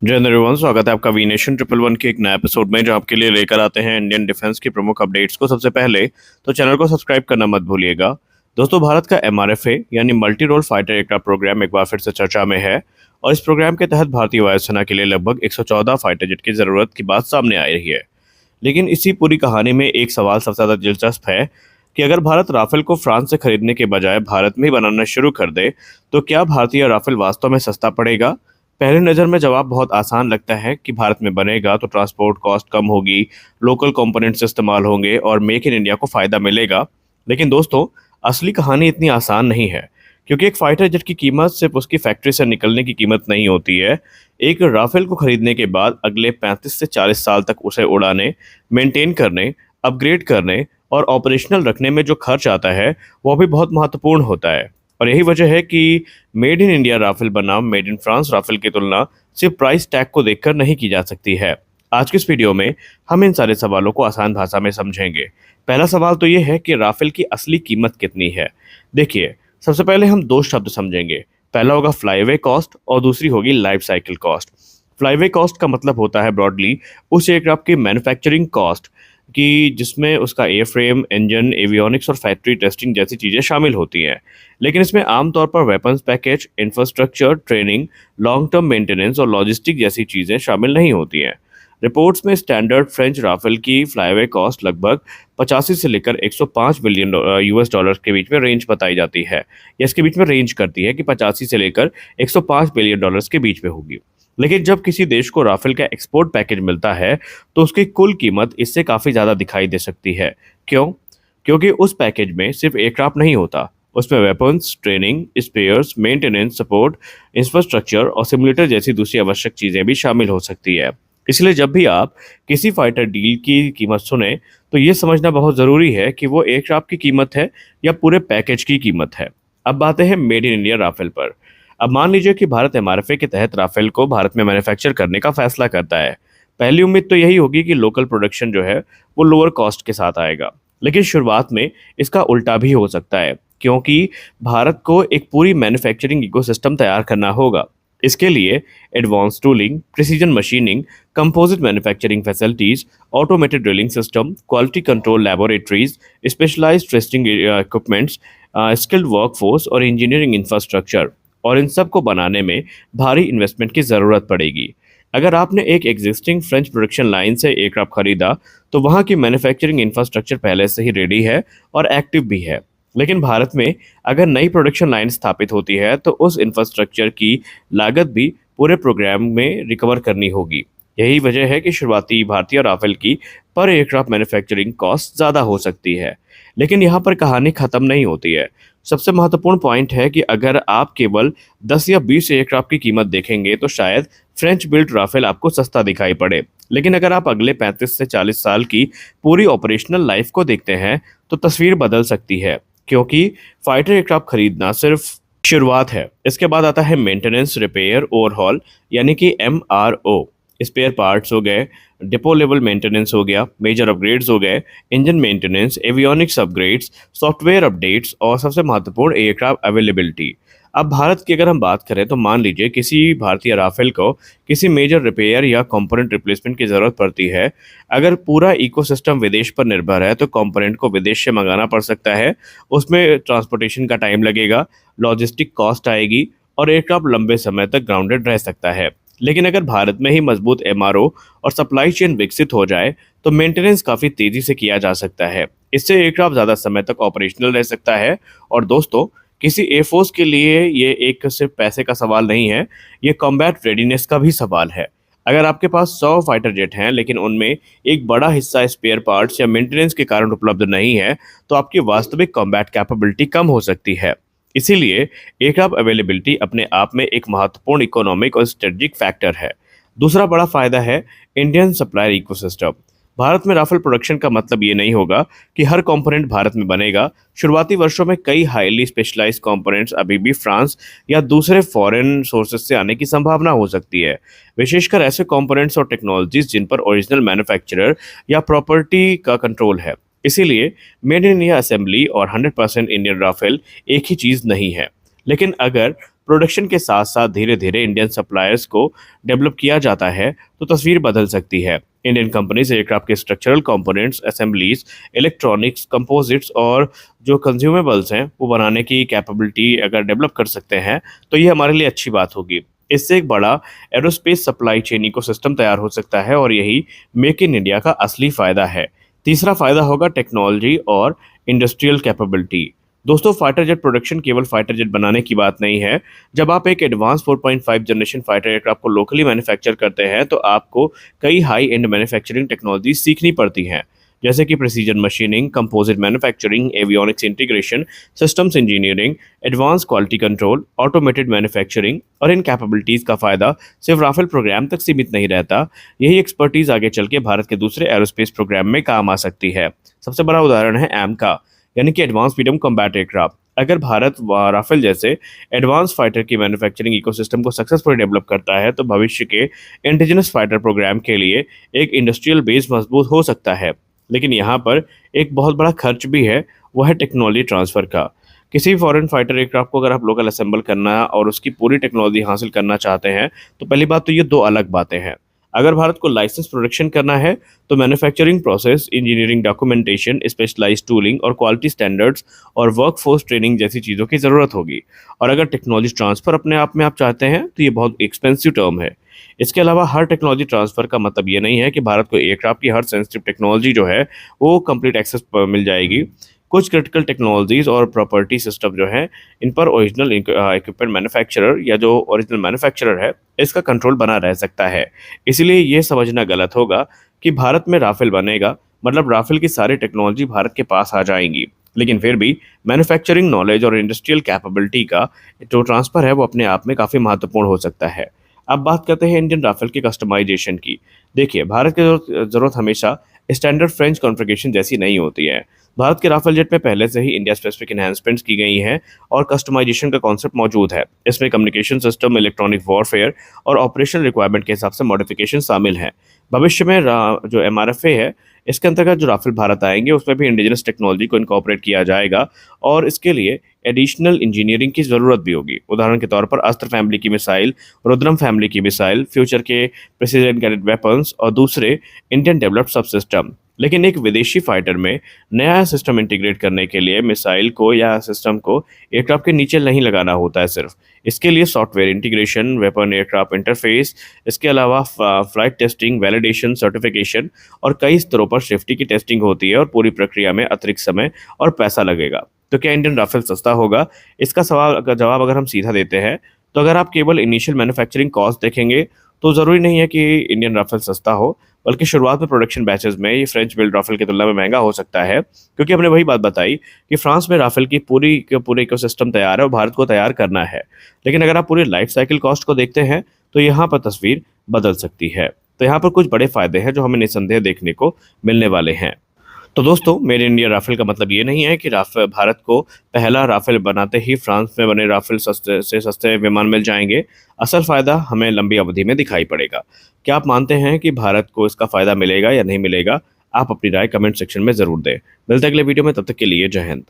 जय हिंद एवरीवन, स्वागत है आपका वी नेशन 111 के एक नए एपिसोड में, जो आपके लिए लेकर आते हैं इंडियन डिफेंस की प्रमुख अपडेट्स को। सबसे पहले तो चैनल को सब्सक्राइब करना मत भूलिएगा। दोस्तों, भारत का एमआरएफए यानी multi role fighter aircraft programme एक बार फिर से चर्चा में है और इस प्रोग्राम के तहत भारतीय वायुसेना के लिए लगभग 114 फाइटर जेट की जरूरत की बात सामने आ रही है। लेकिन इसी पूरी कहानी में एक सवाल सबसे ज्यादा दिलचस्प है कि अगर भारत राफेल को फ्रांस से खरीदने के बजाय भारत में ही बनाना शुरू कर दे तो क्या भारतीय राफेल वास्तव में सस्ता पड़ेगा? पहली नज़र में जवाब बहुत आसान लगता है कि भारत में बनेगा तो ट्रांसपोर्ट कॉस्ट कम होगी, लोकल कंपोनेंट्स इस्तेमाल होंगे और मेक इन इंडिया को फ़ायदा मिलेगा। लेकिन दोस्तों, असली कहानी इतनी आसान नहीं है, क्योंकि एक फाइटर जेट की कीमत सिर्फ उसकी फैक्ट्री से निकलने की कीमत नहीं होती है। एक राफेल को खरीदने के बाद अगले 35 से 40 साल तक उसे उड़ाने, मेंटेन करने, अपग्रेड करने और ऑपरेशनल रखने में जो खर्च आता है वो भी बहुत महत्वपूर्ण होता है। और यही वजह है कि मेड इन इंडिया राफेल बनाम मेड इन फ्रांस राफेल की तुलना सिर्फ प्राइस टैग को देखकर नहीं की जा सकती है। आज के इस वीडियो में हम इन सारे सवालों को आसान भाषा में समझेंगे। पहला सवाल तो ये है कि राफेल की असली कीमत कितनी है। देखिए, सबसे पहले हम दो शब्द समझेंगे। पहला होगा फ्लाईवे कॉस्ट और दूसरी होगी life cycle cost. Flyway cost का मतलब होता है ब्रॉडली उस एयरक्राफ्ट की मैन्युफैक्चरिंग कॉस्ट कि जिसमें उसका एयर फ्रेम, इंजन, एवियोनिक्स और फैक्ट्री टेस्टिंग जैसी चीज़ें शामिल होती हैं। लेकिन इसमें आमतौर पर weapons package, infrastructure, training, long term maintenance और लॉजिस्टिक जैसी चीज़ें शामिल नहीं होती हैं। रिपोर्ट्स में स्टैंडर्ड फ्रेंच राफेल की फ्लाईवे कॉस्ट लगभग 85 से लेकर 105 बिलियन यूएस डॉलर के बीच में रेंज बताई जाती है, या इसके बीच में रेंज करती है कि 85 से लेकर 105 बिलियन डॉलर्स के बीच में होगी। लेकिन जब किसी देश को राफेल का एक्सपोर्ट पैकेज मिलता है तो उसकी कुल कीमत इससे काफ़ी ज़्यादा दिखाई दे सकती है। क्यों? क्योंकि उस पैकेज में सिर्फ एयरक्राफ्ट नहीं होता, उसमें weapons, training, spares, maintenance, support, infrastructure और सिमुलेटर जैसी दूसरी आवश्यक चीज़ें भी शामिल हो सकती है। इसलिए जब भी आप किसी फाइटर डील की कीमत सुने तो ये समझना बहुत ज़रूरी है कि वो एयरक्राफ्ट की कीमत है या पूरे पैकेज की कीमत है। अब बातें हैं मेड इन इंडिया राफेल पर। अब मान लीजिए कि भारत एमआरएफए के तहत राफेल को भारत में मैन्युफैक्चर करने का फैसला करता है। पहली उम्मीद तो यही होगी कि लोकल प्रोडक्शन जो है वो लोअर कॉस्ट के साथ आएगा। लेकिन शुरुआत में इसका उल्टा भी हो सकता है, क्योंकि भारत को एक पूरी मैन्युफैक्चरिंग इकोसिस्टम तैयार करना होगा। इसके लिए advance tooling, precision machining, composite manufacturing facilities, automated drilling system, quality control laboratories, specialised testing equipments, skilled workforce और इंजीनियरिंग इंफ्रास्ट्रक्चर, और इन सब को बनाने में भारी इन्वेस्टमेंट की ज़रूरत पड़ेगी। अगर आपने एक एग्जिस्टिंग फ्रेंच प्रोडक्शन लाइन से एयरक्राफ्ट खरीदा तो वहाँ की मैन्युफैक्चरिंग इंफ्रास्ट्रक्चर पहले से ही रेडी है और एक्टिव भी है। लेकिन भारत में अगर नई प्रोडक्शन लाइन स्थापित होती है तो उस इंफ्रास्ट्रक्चर की लागत भी पूरे प्रोग्राम में रिकवर करनी होगी। यही वजह है कि शुरुआती भारतीय राफेल की पर एयरक्राफ्ट मैन्युफैक्चरिंग कॉस्ट ज़्यादा हो सकती है। लेकिन यहाँ पर कहानी ख़त्म नहीं होती है। सबसे महत्वपूर्ण पॉइंट है कि अगर आप केवल 10 या 20 एयरक्राफ्ट की कीमत देखेंगे तो शायद फ्रेंच बिल्ट राफेल आपको सस्ता दिखाई पड़े। लेकिन अगर आप अगले 35 से 40 साल की पूरी ऑपरेशनल लाइफ को देखते हैं तो तस्वीर बदल सकती है, क्योंकि फाइटर एयरक्राफ्ट खरीदना सिर्फ शुरुआत है। इसके बाद आता है मेंटेनेंस, रिपेयर, ओवरहॉल यानी कि MRO। स्पेयर पार्ट्स हो गए, डिपो लेवल मेंटेनेंस हो गया, मेजर अपग्रेड्स हो गए, engine maintenance, avionics upgrades, software updates और सबसे महत्वपूर्ण एयरक्राफ्ट अवेलेबिलिटी। अब भारत की अगर हम बात करें तो मान लीजिए किसी भारतीय राफेल को किसी मेजर रिपेयर या कंपोनेंट रिप्लेसमेंट की ज़रूरत पड़ती है। अगर पूरा इकोसिस्टम विदेश पर निर्भर है तो कंपोनेंट को विदेश से मंगाना पड़ सकता है। उसमें ट्रांसपोर्टेशन का टाइम लगेगा, लॉजिस्टिक कॉस्ट आएगी और एयरक्राफ्ट लंबे समय तक ग्राउंडेड रह सकता है। लेकिन अगर भारत में ही मजबूत MRO और सप्लाई चेन विकसित हो जाए तो मेंटेनेंस काफ़ी तेज़ी से किया जा सकता है। इससे एयरक्राफ्ट ज़्यादा समय तक ऑपरेशनल रह सकता है। और दोस्तों, किसी एयरफोर्स के लिए ये एक सिर्फ पैसे का सवाल नहीं है, ये कॉम्बैट रेडीनेस का भी सवाल है। अगर आपके पास 100 फाइटर जेट हैं लेकिन उनमें एक बड़ा हिस्सा स्पेयर पार्ट्स या मेंटेनेंस के कारण उपलब्ध नहीं है तो आपकी वास्तविक कॉम्बैट कैपेबिलिटी कम हो सकती है। इसीलिए एयरक्राफ्ट अवेलेबिलिटी अपने आप में एक महत्वपूर्ण इकोनॉमिक और स्ट्रेटजिक फैक्टर है। दूसरा बड़ा फायदा है इंडियन सप्लायर इकोसिस्टम। भारत में राफेल प्रोडक्शन का मतलब ये नहीं होगा कि हर कंपोनेंट भारत में बनेगा। शुरुआती वर्षों में कई हाईली स्पेशलाइज्ड कंपोनेंट्स अभी भी फ्रांस या दूसरे फॉरेन सोर्सेज से आने की संभावना हो सकती है, विशेषकर ऐसे कंपोनेंट्स और टेक्नोलॉजीज जिन पर ओरिजिनल मैन्युफैक्चरर या प्रॉपर्टी का कंट्रोल है। इसीलिए मेड इन इंडिया असेंबली और 100% इंडियन राफेल एक ही चीज़ नहीं है। लेकिन अगर प्रोडक्शन के साथ साथ धीरे धीरे इंडियन सप्लायर्स को डेवलप किया जाता है तो तस्वीर बदल सकती है। इंडियन कंपनीज एयरक्राफ्ट के structural components, assemblies, electronics, composites और जो कंज्यूमेबल्स हैं वो बनाने की कैपेबिलिटी अगर डेवलप कर सकते हैं तो ये हमारे लिए अच्छी बात होगी। इससे एक बड़ा एरोस्पेस सप्लाई चेन इकोसिस्टम तैयार हो सकता है और यही मेक इन इंडिया का असली फ़ायदा है। तीसरा फ़ायदा होगा टेक्नोलॉजी और इंडस्ट्रियल कैपेबिलिटी। दोस्तों, फाइटर जेट प्रोडक्शन केवल फाइटर जेट बनाने की बात नहीं है। जब आप एक एडवांस 4.5 जनरेशन फाइटर एयरक्राफ्ट को लोकली मैन्युफैक्चर करते हैं तो आपको कई हाई एंड मैन्युफैक्चरिंग टेक्नोलॉजी सीखनी पड़ती हैं, जैसे कि precision machining, composite manufacturing, avionics integration, systems engineering, advance quality control, automated manufacturing. और इन कैपेबिलिटीज़ का फ़ायदा सिर्फ राफेल प्रोग्राम तक सीमित नहीं रहता। यही एक्सपर्टीज़ आगे चल के भारत के दूसरे एरोस्पेस प्रोग्राम में काम आ सकती है। सबसे बड़ा उदाहरण है एम का, यानी कि एडवांस मीडियम कॉम्बैट एयरक्राफ्ट। अगर भारत राफेल जैसे एडवांस फाइटर की मैन्युफैक्चरिंग इकोसिस्टम को सक्सेसफुली डेवलप करता है तो भविष्य के इंडिजिनस फाइटर प्रोग्राम के लिए एक इंडस्ट्रियल बेस मजबूत हो सकता है। लेकिन यहाँ पर एक बहुत बड़ा खर्च भी है, वो है टेक्नोलॉजी ट्रांसफ़र का। किसी फॉरेन फाइटर एयरक्राफ्ट को अगर आप लोकल असेंबल करना और उसकी पूरी टेक्नोलॉजी हासिल करना चाहते हैं तो पहली बात तो ये दो अलग बातें हैं। अगर भारत को लाइसेंस प्रोडक्शन करना है तो manufacturing process, engineering documentation, specialised tooling और क्वालिटी स्टैंडर्ड्स और वर्कफोर्स ट्रेनिंग जैसी चीज़ों की ज़रूरत होगी। और अगर टेक्नोलॉजी ट्रांसफ़र अपने आप में आप चाहते हैं तो ये बहुत एक्सपेंसिव टर्म है। इसके अलावा हर टेक्नोलॉजी ट्रांसफ़र का मतलब ये नहीं है कि भारत को एयरक्राफ्ट की हर सेंसिटिव टेक्नोलॉजी जो है वो कंप्लीट एक्सेस मिल जाएगी। कुछ क्रिटिकल टेक्नोलॉजीज और प्रॉपर्टी सिस्टम जो हैं इन पर ओरिजिनल इक्विपमेंट मैन्युफैक्चरर या जो ओरिजिनल मैन्युफैक्चरर है इसका कंट्रोल बना रह सकता है। इसीलिए ये समझना गलत होगा कि भारत में राफेल बनेगा मतलब राफेल की सारी टेक्नोलॉजी भारत के पास आ जाएंगी। लेकिन फिर भी मैन्युफैक्चरिंग नॉलेज और इंडस्ट्रियल कैपेबिलिटी का जो ट्रांसफ़र है वो अपने आप में काफ़ी महत्वपूर्ण हो सकता है। अब बात करते हैं इंडियन राफेल के कस्टमाइजेशन की। देखिए, भारत की ज़रूरत हमेशा स्टैंडर्ड फ्रेंच कॉन्फ़िगरेशन जैसी नहीं होती है। भारत के राफेल जेट में पहले से ही इंडिया स्पेसिफिक एनहांसमेंट्स की गई हैं और कस्टमाइजेशन का कॉन्सेप्ट मौजूद है। इसमें कम्युनिकेशन सिस्टम, इलेक्ट्रॉनिक वॉरफेयर और ऑपरेशनल रिक्वायरमेंट के हिसाब से मॉडिफिकेशन शामिल हैं। भविष्य में जो एमआरएफए है इसके अंतर्गत जो राफेल भारत आएंगे उसमें भी इंडिजिनस टेक्नोलॉजी को इनकॉर्पोरेट किया जाएगा और इसके लिए एडिशनल इंजीनियरिंग की ज़रूरत भी होगी। उदाहरण के तौर पर अस्त्र फैमिली की मिसाइल, रुद्रम फैमिली की मिसाइल, फ्यूचर के प्रेसिडेंट गाइडेड वेपन्स और दूसरे इंडियन डेवलप्ड सब सिस्टम। लेकिन एक विदेशी फाइटर में नया सिस्टम इंटीग्रेट करने के लिए मिसाइल को या सिस्टम को एयरक्राफ्ट के नीचे नहीं लगाना होता है सिर्फ। इसके लिए software integration, weapon aircraft interface, इसके अलावा फ्लाइट टेस्टिंग, वैलिडेशन, सर्टिफिकेशन और कई स्तरों पर सेफ्टी की टेस्टिंग होती है और पूरी प्रक्रिया में अतिरिक्त समय और पैसा लगेगा। तो क्या इंडियन राफेल सस्ता होगा? इसका सवाल का जवाब अगर हम सीधा देते हैं तो अगर आप केवल इनिशियल मैन्युफैक्चरिंग कॉस्ट देखेंगे तो ज़रूरी नहीं है कि इंडियन राफेल सस्ता हो, बल्कि शुरुआत में प्रोडक्शन बैचेस में ये फ्रेंच बिल्ड राफेल की तुलना में महंगा हो सकता है, क्योंकि हमने वही बात बताई कि फ्रांस में राफेल की पूरे इकोसिस्टम तैयार है और भारत को तैयार करना है। लेकिन अगर आप पूरी लाइफ साइकिल कॉस्ट को देखते हैं तो यहाँ पर तस्वीर बदल सकती है। तो यहाँ पर कुछ बड़े फायदे हैं जो हमें निस्संदेह देखने को मिलने वाले हैं। तो दोस्तों, मेड इन इंडिया राफेल का मतलब ये नहीं है कि भारत को पहला राफेल बनाते ही फ्रांस में बने राफेल सस्ते विमान मिल जाएंगे। असल फ़ायदा हमें लंबी अवधि में दिखाई पड़ेगा। क्या आप मानते हैं कि भारत को इसका फ़ायदा मिलेगा या नहीं मिलेगा? आप अपनी राय कमेंट सेक्शन में ज़रूर दें। मिलते हैं अगले वीडियो में, तब तक के लिए जय हिंद।